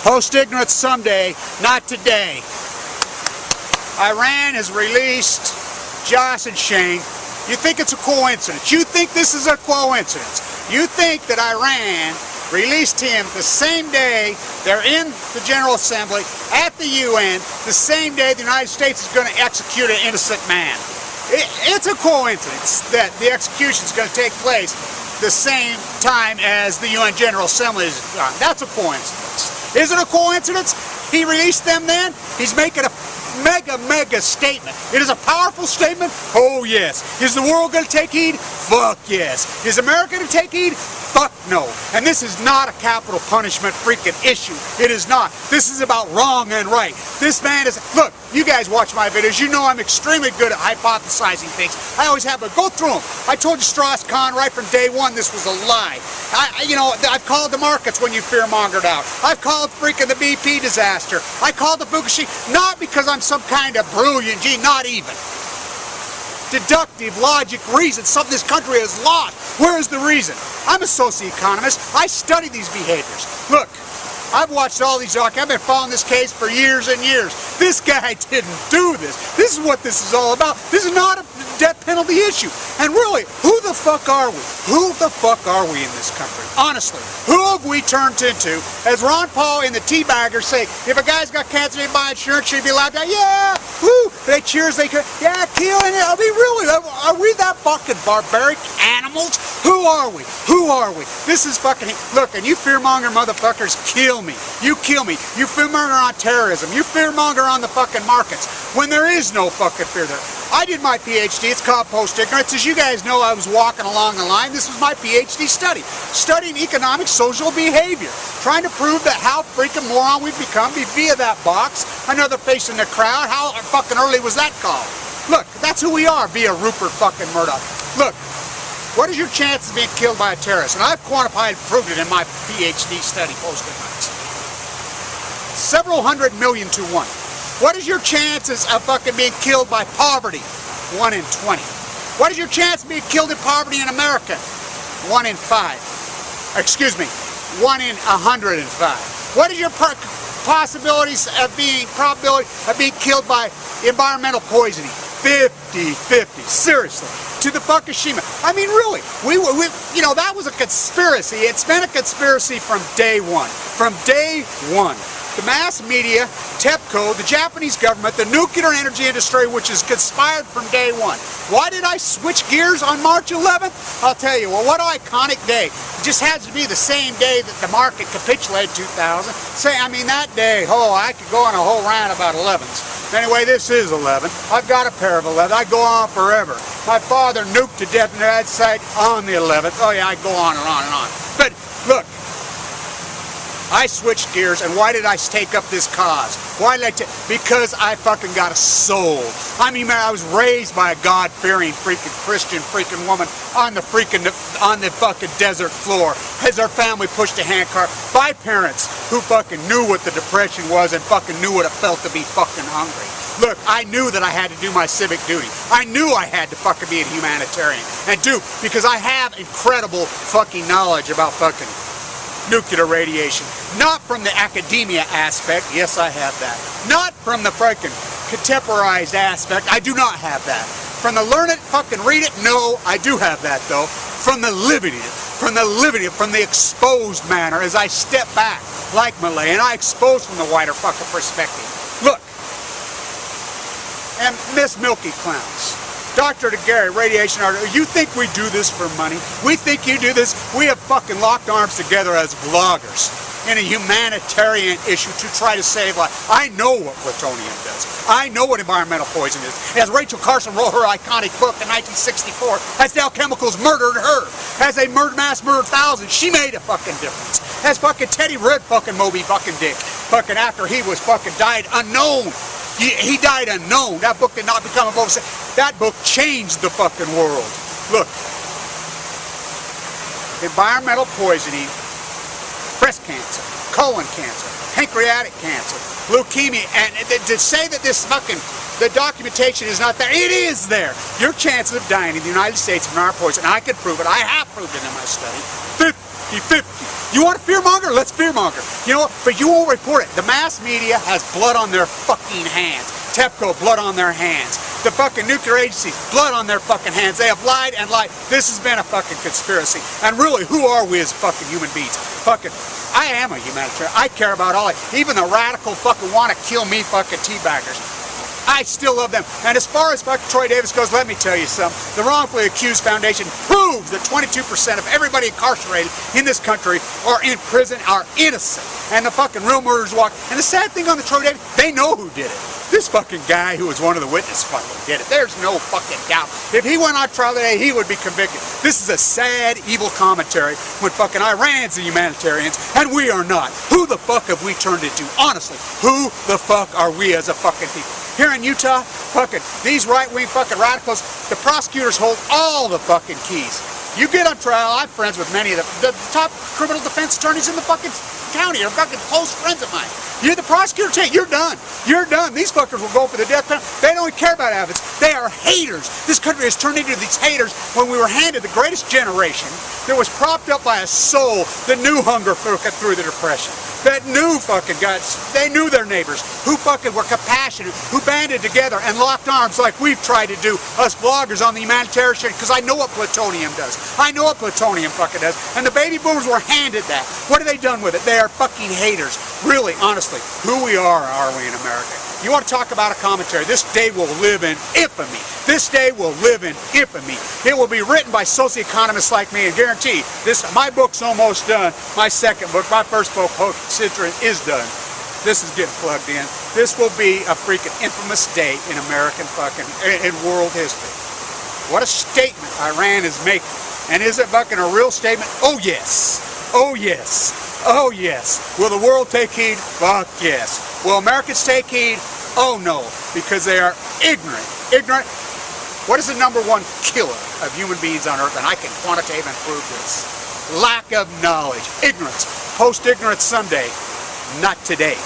Post-ignorance someday, not today. Iran has released Josh and Shane. You think it's a coincidence. You think this is a coincidence. You think that Iran released him the same day they're in the General Assembly at the UN, the same day the United States is going to execute an innocent man. It's a coincidence that the execution is going to take place the same time as the UN General Assembly is done. That's a coincidence. Is it a coincidence? He released them then? He's making a mega statement. It is a powerful statement. Oh yes. Is the world going to take heed? Fuck yes. Is America going to take heed? Fuck no. And this is not a capital punishment freaking issue. It is not. This is about wrong and right. This man is, look, you guys watch my videos, you know I'm extremely good at hypothesizing things. I always have, but go through them. I told you Strauss-Kahn right from day one this was a lie. I've called the markets when you fear-mongered out. I've called freaking the BP disaster. I called the Fukushima, not because I'm some kind of brilliant gee, not even. Deductive logic reason, something this country has lost. Where is the reason? I'm a socioeconomist. I study these behaviors. Look, I've watched all these documentaries. I've been following this case for years and years. This guy didn't do this. This is what this is all about. This is not a death penalty issue. And really, who the fuck are we? Who the fuck are we in this country? Honestly, who have we turned into? As Ron Paul and the teabaggers say, if a guy's got cancer, they buy insurance, should he be allowed to? Yeah, woo! They cheers, they yeah, killing it. I mean, really, are we that fucking barbaric animals? Who are we? Who are we? This is fucking, look, and you fearmonger motherfuckers kill me. You kill me. You fearmonger on terrorism. You fearmonger on the fucking markets when there is no fucking fear there. I did my PhD. It's called post-ignorance. As you guys know, I was walking along the line. This was my PhD study. Studying economic social behavior. Trying to prove that how freaking moron we've become via that box. Another face in the crowd. How fucking early was that called? Look, that's who we are via Rupert fucking Murdoch. Look, what is your chance of being killed by a terrorist? And I've quantified and proved it in my PhD study, post-ignorance. Several hundred million to 1. What is your chances of fucking being killed by poverty? 1 in 20. What is your chance of being killed in poverty in America? 1 in 5. Excuse me, 1 in 105. What is your probability of being killed by environmental poisoning? 50-50. Seriously. To the Fukushima. I mean, really, that was a conspiracy. It's been a conspiracy from day one. From day one. The mass media, TEPCO, the Japanese government, the nuclear energy industry, which has conspired from day one. Why did I switch gears on March 11th? I'll tell you, well, what an iconic day. It just has to be the same day that the market capitulated 2000. I mean, that day, oh, I could go on a whole rant about 11s. Anyway, this is 11. I've got a pair of 11. I go on forever. My father nuked to death in that site on the 11th. Oh yeah, I go on and on and on. But look, I switched gears, and why did I take up this cause? Why did I because I fucking got a soul. I mean, man, I was raised by a God-fearing freaking Christian freaking woman on the fucking desert floor as our family pushed a handcart by parents who fucking knew what the depression was and fucking knew what it felt to be fucking hungry. Look, I knew that I had to do my civic duty. I knew I had to fucking be a humanitarian. And because I have incredible fucking knowledge about fucking nuclear radiation. Not from the academia aspect, yes I have that. Not from the freaking contemporized aspect, I do not have that. From the learn it, fucking read it, no, I do have that though. From the living it, from the exposed manner as I step back like Malay and I expose from the wider fucking perspective. Look, and Miss Milky Clowns. Dr. DeGarry, radiation artist, you think we do this for money? We think you do this? We have fucking locked arms together as vloggers in a humanitarian issue to try to save life. I know what plutonium does. I know what environmental poison is. As Rachel Carson wrote her iconic book in 1964, as Dow Chemicals murdered her, as they mass murdered thousands, she made a fucking difference. As fucking Teddy Red fucking Moby fucking Dick, fucking after he was fucking died unknown. He died unknown. That book did not become a book. That book changed the fucking world. Look. Environmental poisoning, breast cancer, colon cancer, pancreatic cancer, leukemia, and to say that this fucking, the documentation is not there, it is there. Your chances of dying in the United States from our poison, I can prove it, I have proved it in my study, 50-50. You want to fearmonger? Let's fearmonger. You know what? But you won't report it. The mass media has blood on their fucking hands. TEPCO, blood on their hands. The fucking nuclear agencies, blood on their fucking hands. They have lied and lied. This has been a fucking conspiracy. And really, who are we as fucking human beings? Fucking, I am a humanitarian. I care about all. Even the radical fucking want to kill me fucking teabaggers. I still love them. And as far as fucking Troy Davis goes, let me tell you something. The Wrongfully Accused Foundation proves that 22% of everybody incarcerated in this country or in prison are innocent. And the fucking real murderers walk. And the sad thing on the Troy Davis, they know who did it. This fucking guy who was one of the witnesses fucking did it. There's no fucking doubt. If he went on trial today, he would be convicted. This is a sad, evil commentary when fucking Iran's the humanitarians and we are not. Who the fuck have we turned into? Honestly, who the fuck are we as a fucking people? Here in Utah, fucking, these right-wing fucking radicals, the prosecutors hold all the fucking keys. You get on trial, I'm friends with many of the top criminal defense attorneys in the fucking county are fucking close friends of mine. You're the prosecutor, you're done. You're done. These fuckers will go for the death penalty. They don't care about evidence. They are haters. This country has turned into these haters when we were handed the greatest generation that was propped up by a soul that knew hunger through the Depression. That knew fucking guts. They knew their neighbors. Who fucking were compassionate. Who banded together and locked arms like we've tried to do, us bloggers on the humanitarian shit, because I know what plutonium does. I know what plutonium fucking does. And the baby boomers were handed that. What have they done with it? They are fucking haters. Really, honestly, who we are we in America? You want to talk about a commentary? This day will live in infamy. This day will live in infamy. It will be written by socioeconomists like me, and guarantee this. My book's almost done. My second book, my first book, Hope Citron, is done. This is getting plugged in. This will be a freaking infamous day in American fucking in world history. What a statement Iran is making, and is it fucking a real statement? Oh yes. Oh yes. Oh yes. Will the world take heed? Fuck yes. Will Americans take heed? Oh no, because they are ignorant. Ignorant. What is the #1 killer of human beings on earth? And I can quantitatively prove this. Lack of knowledge. Ignorance. Post-ignorance someday. Not today.